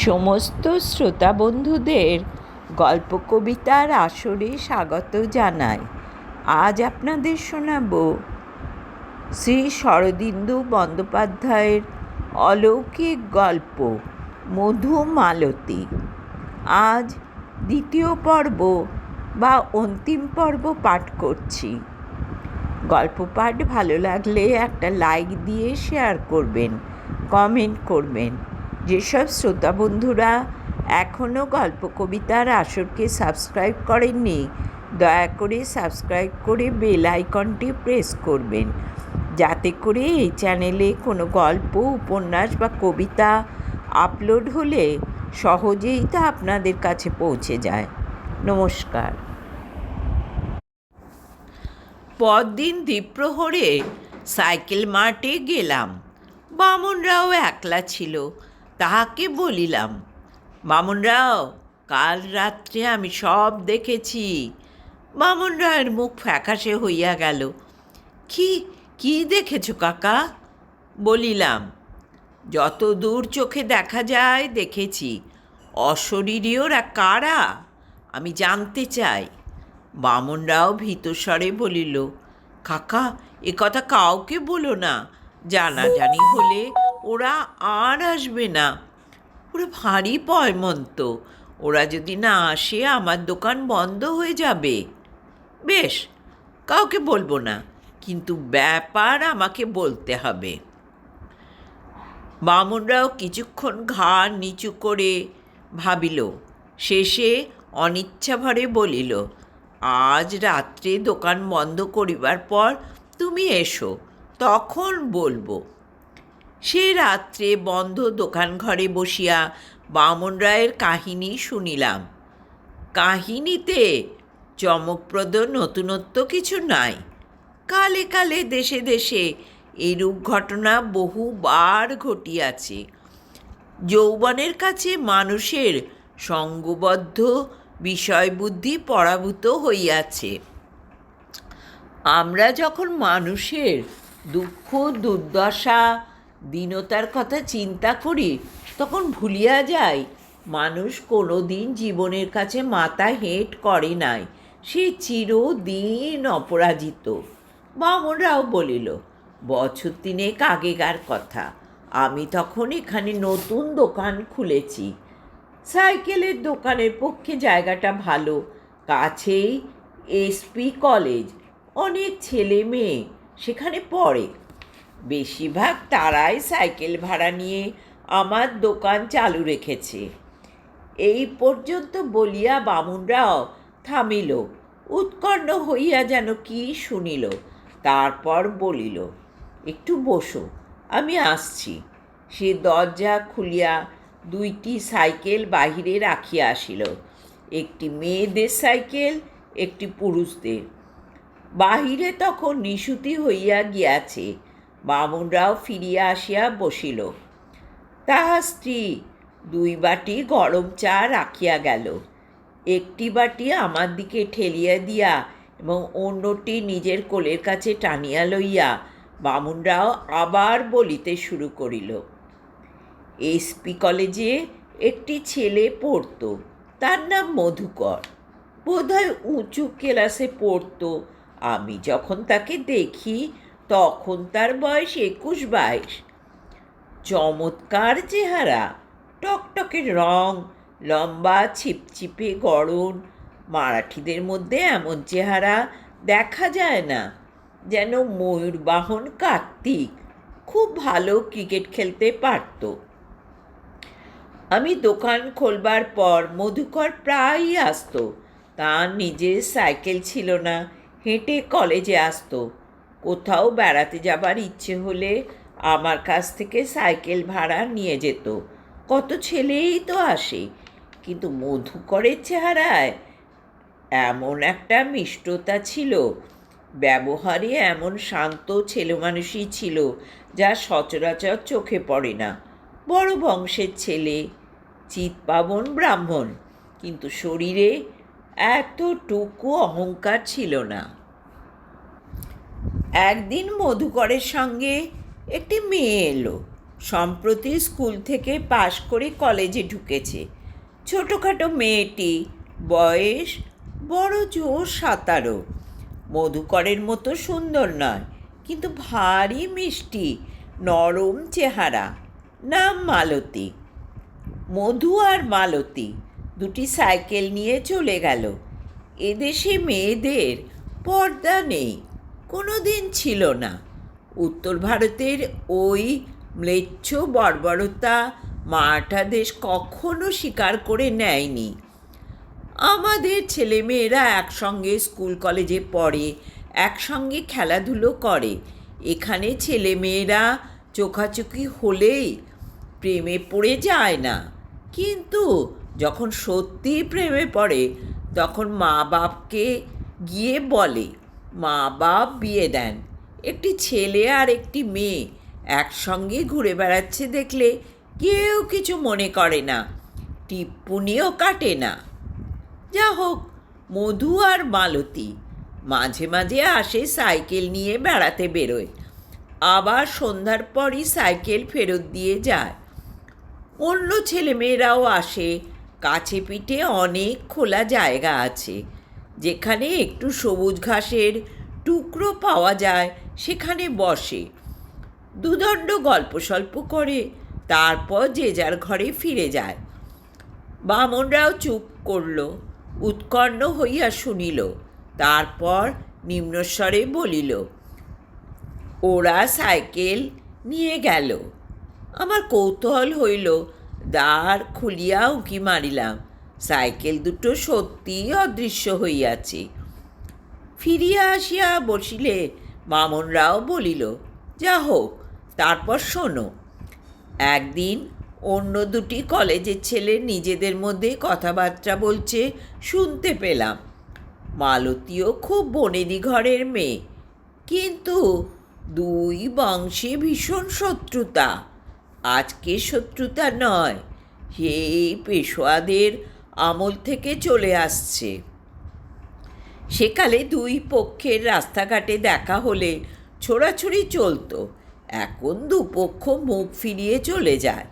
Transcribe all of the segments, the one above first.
সমস্ত শ্রোতা বন্ধুদের গল্প কবিতার আসরে স্বাগত জানাই। আজ আপনাদের শোনাব শ্রী শরদিন্দু বন্দ্যোপাধ্যায়ের অলৌকিক গল্প মধুমালতী। আজ দ্বিতীয় পর্ব বা অন্তিম পর্ব পাঠ করছি। গল্প পাঠ ভালো লাগলে একটা লাইক দিয়ে শেয়ার করবেন, কমেন্ট করবেন। যেসব শ্রোতা বন্ধুরা এখনও গল্প কবিতার আসরকে সাবস্ক্রাইব করেননি, দয়া করে সাবস্ক্রাইব করে বেল আইকনটি প্রেস করবেন, যাতে করে এই চ্যানেলে কোনো গল্প, উপন্যাস বা কবিতা আপলোড হলে সহজেই তা আপনাদের কাছে পৌঁছে যায়। নমস্কার। পরদিন দ্বিপ্রহরে সাইকেল মার্টে গেলাম। বামনরাও একলা ছিল। তাহাকে বলিলাম, বামনরাও, কাল রাত্রে আমি সব দেখেছি। বামনরাওয়ের মুখ ফ্যাকাশে হইয়া গেল। কি কি দেখেছ কাকা? বলিলাম, যত দূর চোখে দেখা যায় দেখেছি। অশরীরী ওরা কারা আমি জানতে চাই। বামনরাও ভীতস্বরে বলিল, কাকা, এ কথা কাউকে বলো না, জানাজানি হলে ওরা আর আসবে না। ওরা ভারী পয়মন্ত, ওরা যদি না আসে আমার দোকান বন্ধ হয়ে যাবে। বেশ, কাউকে বলবো না, কিন্তু ব্যাপার আমাকে বলতে হবে। বামনরাও কিছুক্ষণ ঘাড় নিচু করে ভাবিল, শেষে অনিচ্ছাভরে বলিল, আজ রাত্রে দোকান বন্ধ করিবার পর তুমি এসো, তখন বলবো। সে রাত্রে বন্ধ দোকান ঘরে বসিয়া বামনরায়ের কাহিনী শুনিলাম। কাহিনীতে চমকপ্রদ নতুনত্ব কিছু নাই। কালে কালে দেশে দেশে এরূপ ঘটনা বহুবার ঘটিয়াছে। যৌবনের কাছে মানুষের সঙ্গবদ্ধ বিষয়বুদ্ধি পরাভূত হইয়াছে। আমরা যখন মানুষের দুঃখ, দুর্দশা, দীনতার কথা চিন্তা করি, তখন ভুলিয়া যাই মানুষ কোনো দিন জীবনের কাছে মাথা হেঁট করে নাই, সে চিরদিন অপরাজিত। বামনরাও বলিল, বছর 3 আগেকার কথা। আমি তখন এখানে নতুন দোকান খুলেছি। সাইকেলের দোকানের পক্ষে জায়গাটা ভালো, কাছেই এসপি কলেজ, অনেক ছেলে মেয়ে সেখানে পড়ে। বেশিরভাগ তারাই সাইকেল ভাড়া নিয়ে আমার দোকান চালু রেখেছে। এই পর্যন্ত বলিয়া বামুনরাও থামিল, উৎকণ্ঠ হইয়া যেন কি শুনিল। তারপর বলিল, একটু বসো, আমি আসছি। সে দরজা খুলিয়া 2টি সাইকেল বাহিরে রাখিয়া আসিল। একটি মেয়েদের সাইকেল, একটি পুরুষদের। বাহিরে তখন নিশুতি হইয়া গিয়াছে। বামনরাও ফিরিয়া আসিয়া বসিল। তাহার স্ত্রী 2 বাটি গরম চা রাখিয়া গেল। একটি বাটি আমার দিকে ঠেলিয়া দিয়া এবং অন্যটি নিজের কোলের কাছে টানিয়া লইয়া বামনরাও আবার বলিতে শুরু করিল, এসপি কলেজে একটি ছেলে পড়ত, তার নাম মধুকর। বোধহয় উঁচু ক্লাসে পড়ত। আমি যখন তাকে দেখি তখন তার বয়স 21-22। চমৎকার চেহারা, টকটকে রং, লম্বা ছিপছিপে গড়ন। মারাঠিদের মধ্যে এমন চেহারা দেখা যায় না। যেন ময়ূরবাহন কার্তিক। খুব ভালো ক্রিকেট খেলতে পারত। আমি দোকান খোলবার পর মধুকর প্রায়ই আসতো। তার নিজের সাইকেল ছিল না, হেঁটে কলেজে আসতো। কোথাও বেড়াতে যাবার ইচ্ছে হলে আমার কাছ থেকে সাইকেল ভাড়া নিয়ে যেত। কত ছেলেই তো আসে, কিন্তু মধুকরের চেহারায় এমন একটা মিষ্টতা ছিল, ব্যবহারে এমন শান্ত ছেলেমানুষই ছিল, যা সচরাচর চোখে পড়ে না। বড় বংশের ছেলে, চিৎপাবন ব্রাহ্মণ, কিন্তু শরীরে এতটুকু অহংকার ছিল না। একদিন মধুকরের সঙ্গে একটি মেয়ে এলো। সম্প্রতি স্কুল থেকে পাশ করে কলেজে ঢুকেছে। ছোটোখাটো মেয়েটি, বয়স বড় জোর 17। মধুকরের মতো সুন্দর নয়, কিন্তু ভারী মিষ্টি, নরম চেহারা। নাম মালতী। মধু আর মালতী দুটি সাইকেল নিয়ে চলে গেল। এদেশে মেয়েদের পর্দা নেই, কোনো দিন ছিল না। উত্তর ভারতের ওই ম্লেচ্ছ বর্বরতা মারাঠা দেশ কখনো স্বীকার করে নেয়নি। আমাদের ছেলেমেয়েরা একসঙ্গে স্কুল কলেজে পড়ে, একসঙ্গে খেলাধুলো করে। এখানে ছেলেমেয়েরা চোখাচোখি হলেই প্রেমে পড়ে যায় না, কিন্তু যখন সত্যি প্রেমে পড়ে তখন মা বাপকে গিয়ে বলে, মা বাপ বিয়ে দেন। একটি ছেলে আর একটি মেয়ে একসঙ্গে ঘুরে বেড়াচ্ছে দেখলে কেউ কিছু মনে করে না, টিপ্পনিও কাটে না। যা হোক, মধু আর মালতী মাঝে মাঝে আসে, সাইকেল নিয়ে বেড়াতে বেরোয়, আবার সন্ধ্যার পরই সাইকেল ফেরত দিয়ে যায়। অন্য ছেলেমেয়েরাও আসে। কাছে পিঠে অনেক খোলা জায়গা আছে, যেখানে একটু সবুজ ঘাসের টুকরো পাওয়া যায়, সেখানে বসে, দুদণ্ড গল্প সল্প করে, তারপর যে যার ঘরে ফিরে যায়। বামনরাও চুপ করল, উৎকণ্ঠ হইয়া শুনিল। তারপর নিম্নস্বরে বলিল, ওরা সাইকেল নিয়ে গেল। আমার কৌতূহল হইল, দ্বার খুলিয়া উঁকি মারিলাম, সাইকেল দুটো সত্যিই অদৃশ্য হইয়াছে। ফিরিয়া আসিয়া বসিলে বামনরাও বলিল, যা হোক, তারপর শোনো। একদিন অন্য দুটি কলেজের ছেলে নিজেদের মধ্যে কথাবার্তা বলছে শুনতে পেলাম। মালতীও খুব বনেদি ঘরের মেয়ে, কিন্তু দুই বংশে ভীষণ শত্রুতা। আজকের শত্রুতা নয়, সেই পেশোয়াদের আমল থেকে চলে আসছে। সেকালে দুই পক্ষের রাস্তাঘাটে দেখা হলে ছোড়াছুড়ি চলতো, এখন দুপক্ষ মুখ ফিরিয়ে চলে যায়।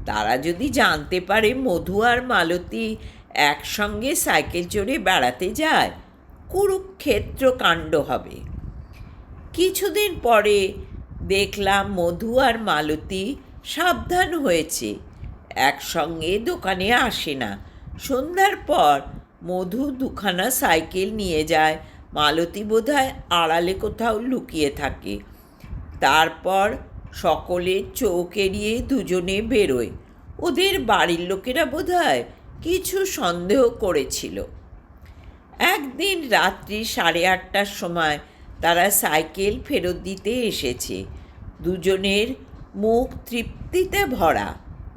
তারা যদি জানতে পারে মধু আর মালতী একসঙ্গে সাইকেল চড়ে বেড়াতে যায়, কুরুক্ষেত্র কাণ্ড হবে। কিছুদিন পরে দেখলাম মধু আর মালতী সাবধান হয়েছে, একসঙ্গে দোকানে আসে না। সন্ধ্যার পর মধু দুখানা সাইকেল নিয়ে যায়, মালতী বোধহয় আড়ালে কোথাও লুকিয়ে থাকে। তারপর সকলের চোখ এড়িয়ে দুজনে বেরোয়। ওদের বাড়ির লোকেরা বোধহয় কিছু সন্দেহ করেছিল। একদিন রাত্রি 8:30টার সময় তারা সাইকেল ফেরত দিতে এসেছে। দুজনের মুখ তৃপ্তিতে ভরা।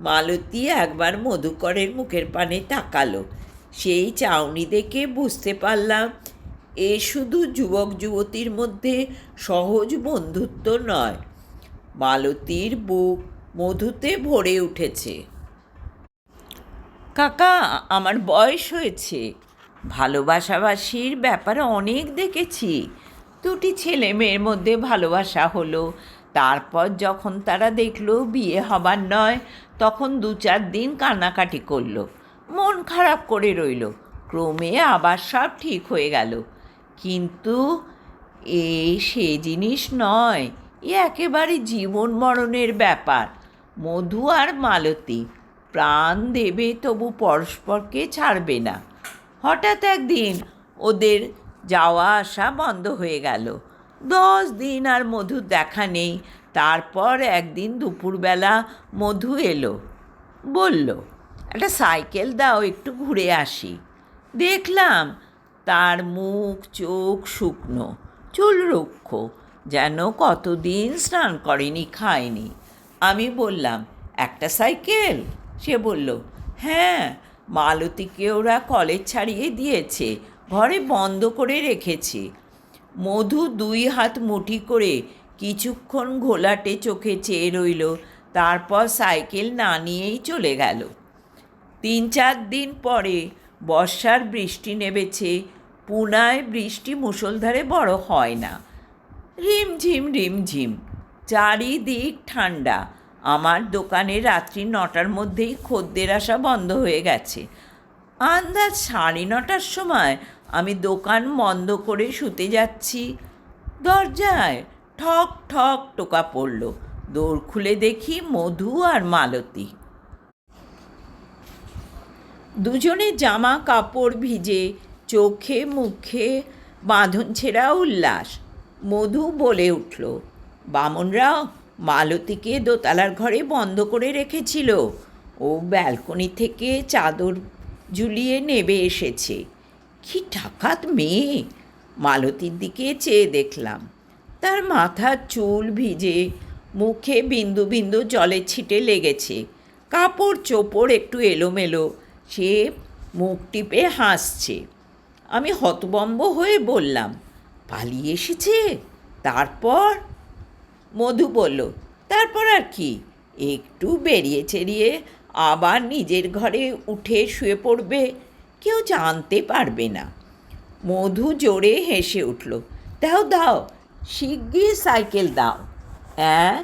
মালতী একবার মধুকরের মুখের পানে তাকালো। সেই চাউনি দেখে বুঝতে পারলাম, এ শুধু যুবক যুবতীর মধ্যে সহজ বন্ধুত্ব নয়, মালতীর বুক মধুতে ভরে উঠেছে। কাকা, আমার বয়স হয়েছে, ভালোবাসাবাসির ব্যাপারে অনেক দেখেছি। দুটি ছেলে মেয়ের মধ্যে ভালোবাসা হলো, তারপর যখন তারা দেখলো বিয়ে হবার নয়, তখন 2-4 দিন কান্নাকাটি করলো, মন খারাপ করে রইল। ক্রমে আবার সব ঠিক হয়ে গেল। কিন্তু সে জিনিস নয়, একেবারে জীবন মরণের ব্যাপার। মধু আর মালতী প্রাণ দেবে, তবু পরস্পরকে ছাড়বে না। হঠাৎ একদিন ওদের যাওয়া আসা বন্ধ হয়ে গেল। 10 দিন আর মধুর দেখা নেই। তারপর একদিন দুপুরবেলা মধু এলো, বলল, একটা সাইকেল দাও, একটু ঘুরে আসি। দেখলাম তার মুখ চোখ শুকনো, চুল রুক্ষ, যেন কতদিন স্নান করেনি, খায়নি। আমি বললাম, একটা সাইকেল? সে বলল, হ্যাঁ, মালতীকে ওরা কলেজ ছাড়িয়ে দিয়েছে, ঘরে বন্ধ করে রেখেছে। মধু 2 হাত মুঠি করে কিছুক্ষণ ঘোলাটে চোখে চেয়ে রইল, তারপর সাইকেল না নিয়েই চলে গেল। 3-4 দিন পরে বর্ষার বৃষ্টি নেমেছে। পুনায় বৃষ্টি মুষলধারে বড় হয় না, রিমঝিম রিমঝিম, চারিদিক ঠান্ডা। আমার দোকানে রাত্রি 9টার মধ্যেই খদ্দের আসা বন্ধ হয়ে গেছে। আন্দাজ 9:30টার সময় আমি দোকান বন্ধ করে শুতে যাচ্ছি, দরজায় ঠক ঠক টোকা পড়ল। দোর খুলে দেখি মধু আর মালতী। দুজনে জামা কাপড় ভিজে, চোখে মুখে বাঁধন ছেঁড়া উল্লাস। মধু বলে উঠল, বামনরাও মালতীকে দোতলার ঘরে বন্ধ করে রেখেছিল। ও ব্যালকনি থেকে চাদর ঝুলিয়ে নেবে এসেছে। কি ডাকাত মেয়ে! মালতীর দিকে চেয়ে দেখলাম, তার মাথার চুল ভিজে, মুখে বিন্দু বিন্দু জলের ছিটে লেগেছে, কাপড় চোপড় একটু এলোমেলো। সে মুখ টিপে হাসছে। আমি হতভম্ব হয়ে বললাম, পালিয়ে এসেছে? তারপর? মধু বলল, তারপর আর কি, একটু বেরিয়ে চেরিয়ে আবার নিজের ঘরে উঠে শুয়ে পড়বে, কেউ জানতে পারবে না। মধু জোরে হেসে উঠল, দাও দাও, শিগগির সাইকেল দাও। হ্যাঁ,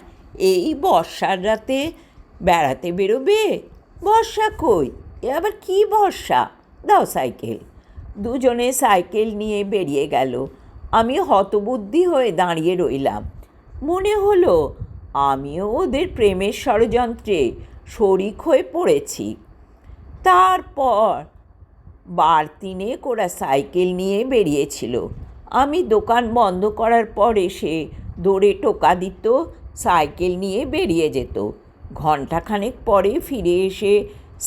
এই বর্ষার রাতে বেড়াতে বেরোবে? বর্ষা কই, এ আবার কি বর্ষা? দাও সাইকেল। দুজনে সাইকেল নিয়ে বেরিয়ে গেল। আমি হতবুদ্ধি হয়ে দাঁড়িয়ে রইলাম। মনে হলো আমিও ওদের প্রেমের ষড়যন্ত্রে শরিক হয়ে পড়েছি। তারপর বার 3 ওরা সাইকেল নিয়ে বেরিয়েছিল। আমি দোকান বন্ধ করার পর এসে দৌড়ে টোকা দিত, সাইকেল নিয়ে বেরিয়ে যেত। ঘণ্টাখানেক পরে ফিরে এসে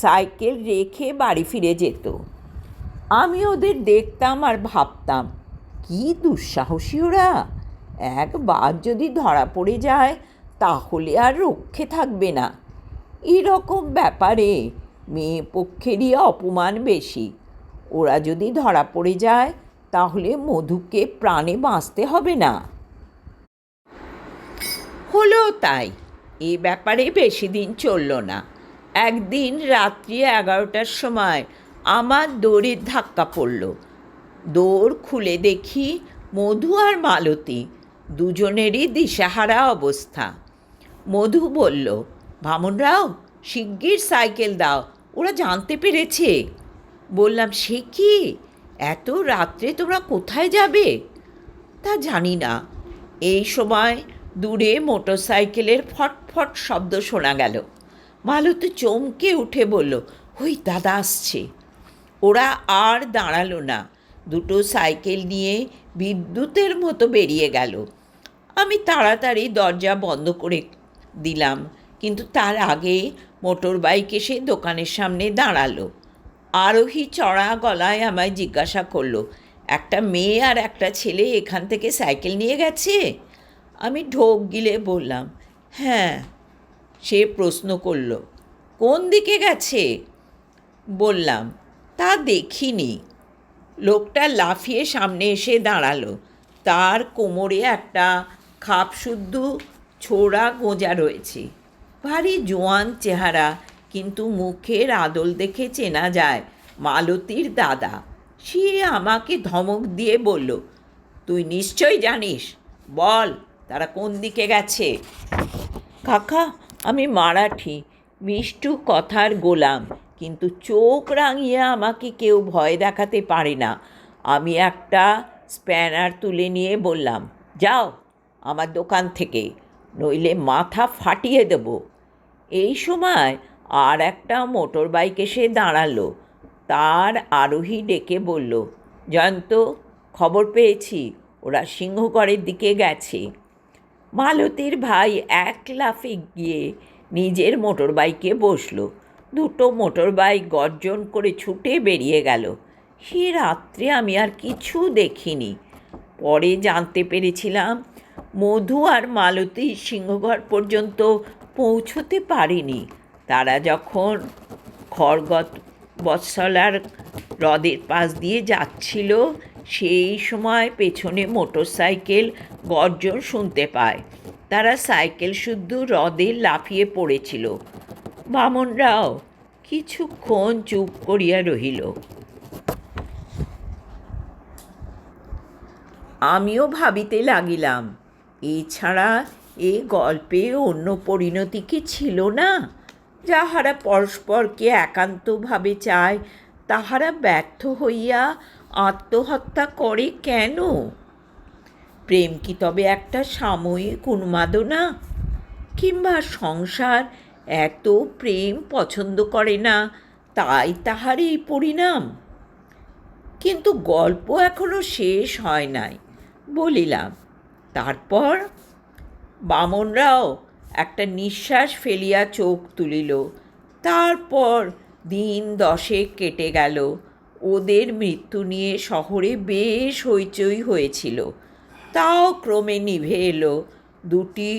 সাইকেল রেখে বাড়ি ফিরে যেত। আমি ওদের দেখতাম আর ভাবতাম, কি দুঃসাহসী ওরা! একবার যদি ধরা পড়ে যায় তাহলে আর রক্ষে থাকবে না। এরকম ব্যাপারে মেয়ে পক্ষেরই অপমান বেশি। ওরা যদি ধরা পড়ে যায় তাহলে মধুকে প্রাণে বাঁচতে হবে না। হলো তাই। এ ব্যাপারে বেশি দিন চলল না। একদিন রাত্রি 11টার সময় আমার দড়ির ধাক্কা পড়ল। দৌড় খুলে দেখি মধু আর মালতী দুজনেরই দিশাহারা অবস্থা। মধু বলল, বামনরাও শিগগির সাইকেল দাও, ওরা জানতে পেরেছে। বললাম, সে কি, এত রাত্রে তোমরা কোথায় যাবে? তা জানি না। এই সময় দূরে মোটর সাইকেলের ফটফট শব্দ শোনা গেল। মালতী চমকে উঠে বলল, ওই দাদা আসছে। ওরা আর দাঁড়ালো না, দুটো সাইকেল নিয়ে বিদ্যুতের মতো বেরিয়ে গেল। আমি তাড়াতাড়ি দরজা বন্ধ করে দিলাম, কিন্তু তার আগে মোটর বাইক এসে দোকানের সামনে দাঁড়ালো। আরোহী চড়া গলায় আমায় জিজ্ঞাসা করলো, একটা মেয়ে আর একটা ছেলে এখান থেকে সাইকেল নিয়ে গেছে? আমি ঢোক গিলে বললাম, হ্যাঁ। সে প্রশ্ন করল, কোন দিকে গেছে? বললাম, তা দেখিনি। লোকটা লাফিয়ে সামনে এসে দাঁড়ালো। তার কোমরে একটা খাপশুদ্ধ ছোড়া গোঁজা রয়েছে। ভারী জোয়ান চেহারা, কিন্তু মুখের আদল দেখে চেনা যায় মালতীর দাদা। সে আমাকে ধমক দিয়ে বলল, তুই নিশ্চয় জানিস, বল তারা কোন দিকে গেছে? কাকা, আমি মারাঠি, মিষ্টু কথার গোলাম, কিন্তু চোখ রাঙিয়ে আমাকে কেউ ভয় দেখাতে পারে না। আমি একটা স্প্যানার তুলে নিয়ে বললাম, যাও আমার দোকান থেকে, নইলে মাথা ফাটিয়ে দেব। এই সময় আর একটা মোটর বাইক এসে দাঁড়ালো। তার আরোহী ডেকে বলল, জয়ন্ত, খবর পেয়েছি, ওরা সিংহগড়ের দিকে গেছে। মালতীর ভাই এক লাফে গিয়ে নিজের মোটর বাইকে বসল। দুটো মোটর বাইক গর্জন করে ছুটে বেরিয়ে গেল। সে রাত্রে আমি আর কিছু দেখিনি। পরে জানতে পেরেছিলাম মধু আর মালতী সিংহগড় পর্যন্ত পৌঁছতে পারেনি। তারা যখন খড়গত বৎসলার হ্রদের পাশ দিয়ে যাচ্ছিল, সেই সময় পেছনে মোটর সাইকেল গর্জন শুনতে পায়। তারা সাইকেল শুদ্ধ হ্রদে লাফিয়ে পড়েছিল। বামনরাও কিছুক্ষণ চুপ করিয়া রহিল। আমিও ভাবিতে লাগিলাম, এছাড়া এ গল্পে অন্য পরিণতি কি ছিল না? যাহারা পরস্পরকে একান্তভাবে চায় তাহারা ব্যর্থ হইয়া আত্মহত্যা করে কেন? প্রেম কি তবে একটা সাময়িক উন্মাদনা? কিংবা সংসার এত প্রেম পছন্দ করে না, তাই তাহার এই পরিণাম? কিন্তু গল্প এখনো শেষ হয় নাই। বলিলাম, তারপর? বামনরাও একটা নিঃশ্বাস ফেলিয়া চোখ তুলিল। তারপর দিন 10 কেটে গেল। ওদের মৃত্যু নিয়ে শহরে বেশ হইচই হয়েছিল। তাও ক্রমে নিভে এলো। দুটি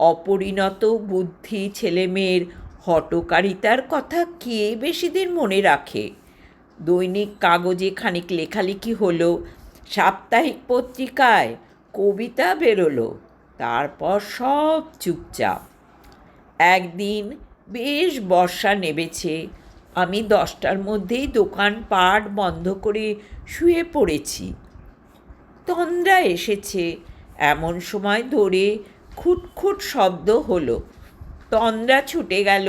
অপরিণত বুদ্ধি ছেলেমেয়ের হঠকারিতার কথা কে বেশি দিন মনে রাখে? দৈনিক কাগজে খানিক লেখালেখি হলো, সাপ্তাহিক পত্রিকায় কবিতা বেরোলো, তারপর সব চুপচাপ। একদিন বেশ বর্ষা নেমেছে। আমি 10টার মধ্যেই দোকানপাট বন্ধ করে শুয়ে পড়েছি। তন্দ্রা এসেছে। এমন সময় ধরে খুটখুট শব্দ হলো। তন্দ্রা ছুটে গেল।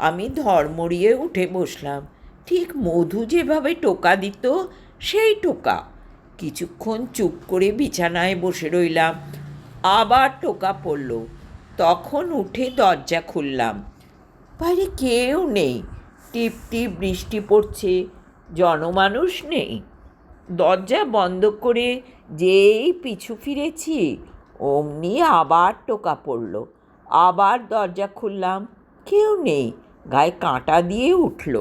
আমি ধড়মড়িয়ে উঠে বসলাম। ঠিক মধু যেভাবে টোকা দিত সেই টোকা। কিছুক্ষণ চুপ করে বিছানায় বসে রইলাম। আবার টোকা পড়ল। তখন উঠে দরজা খুললাম। বাইরে কেউ নেই। টিপ টিপ বৃষ্টি পড়ছে, জনমানুষ নেই। দরজা বন্ধ করে যেই পিছু ফিরেছি অমনি আবার টোকা পড়ল। আবার দরজা খুললাম, কেউ নেই। গায়ে কাঁটা দিয়ে উঠল।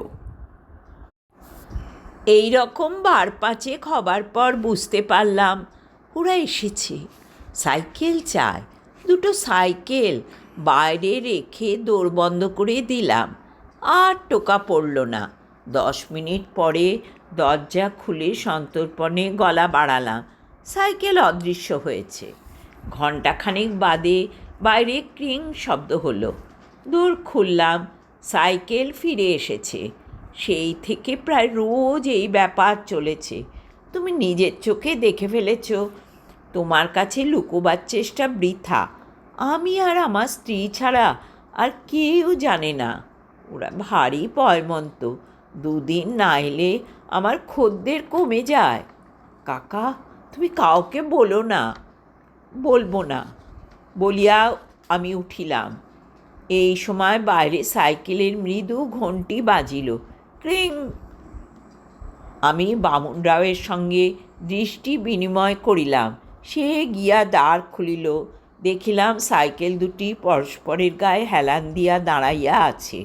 এই রকম 5 হবার পর বুঝতে পারলাম ওরা এসেছে। সাইকেল চায়। 2টো সাইকেল বাইরে রেখে দৌড় বন্ধ করে দিলাম। আর টোকা পড়ল না। 10 মিনিট পরে দরজা খুলে সন্তর্পণে গলা বাড়ালাম। সাইকেল অদৃশ্য হয়েছে। ঘণ্টাখানেক বাদে বাইরে ক্রিং শব্দ হলো। দৌড় খুললাম। সাইকেল ফিরে এসেছে। সেই থেকে প্রায় রোজ এই ব্যাপার চলেছে। তুমি নিজের চোখে দেখে ফেলেছ। তোমার কাছে লুকোবার চেষ্টা বৃথা। আমি আর আমার স্ত্রী ছাড়া আর কেউ জানে না। ওরা ভারী পয়মন্ত। 2 দিন না এলে আমার খদ্দের কমে যায়। কাকা, তুমি কাউকে বলো না। বলবো না বলিয়া আমি উঠিলাম। এই সময় বাইরে সাইকেলের মৃদু ঘণ্টি বাজিল। ক্রিং। আমি বামুনরাওয়ের সঙ্গে দৃষ্টি বিনিময় করিলাম। সে গিয়া দ্বার খুলিল। দেখিলাম সাইকেল দুটি পরস্পরের গায়ে হেলান দিয়া দাঁড়াইয়া আছে।